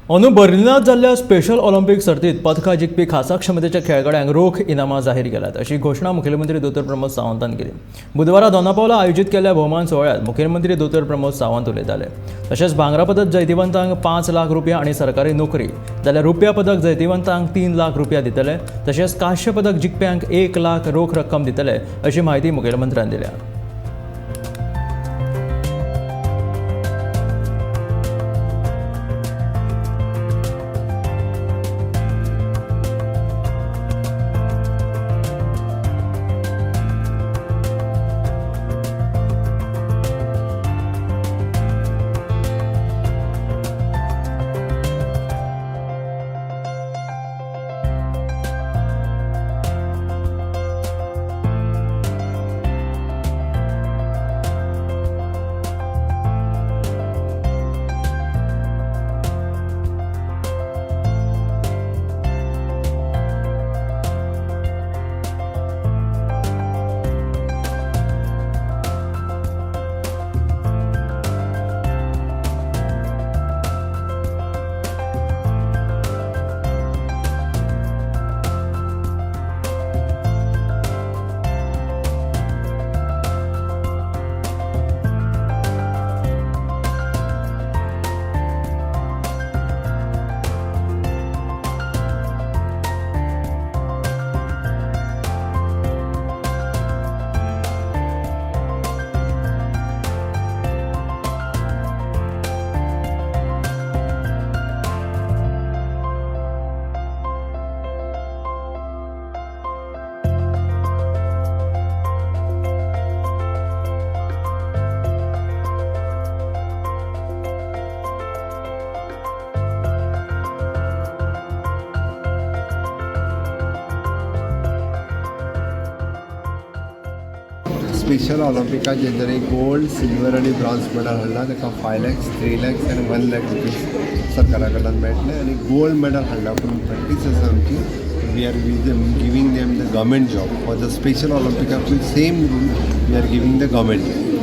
अंदू बर्लिनात जाल्ल्या special Olympic सर्तीत पदकां जिखपी खासा क्षमतेच्या खेळगड्यांक रोख इनामां जाहीर केल्यात अशी घोषणा मुखेलमंत्री दोतोर प्रमोद सावंतान केली. बुधवारा दोनापावला आयोजीत केल्ल्या भोवमान सोहळ्यात मुखेलमंत्री दोतोर प्रमोद सावंत उलयताले. तशेंच भांगरा पदक जैतिवंतांक 5 लाख रुपया आनी सरकारी नोकरी जाल्यार रुप्या पदक जैतिवंतांक 3 लाख रुपया दितले. तशेंच कांस्य पदक जिखप्यांक 1 लाख रोख रक्कम दितले अशी माहिती मुखेलमंत्र्यान दिल्या. स्पेशल ऑलिंपिका जेंच्यानी गोल्ड सिल्वर आणि ब्रॉन्झ मेडल हाडला ताका 5 lakhs 3 lakhs आनी 1 lakh रुपीज सरकारा कडल्यान मेळटले आनी गोल्ड मेडल हाडला पूण प्रॅक्टीस आसा आमची we are giving them the government job for the special ऑलिंपिका same rule we are giving the government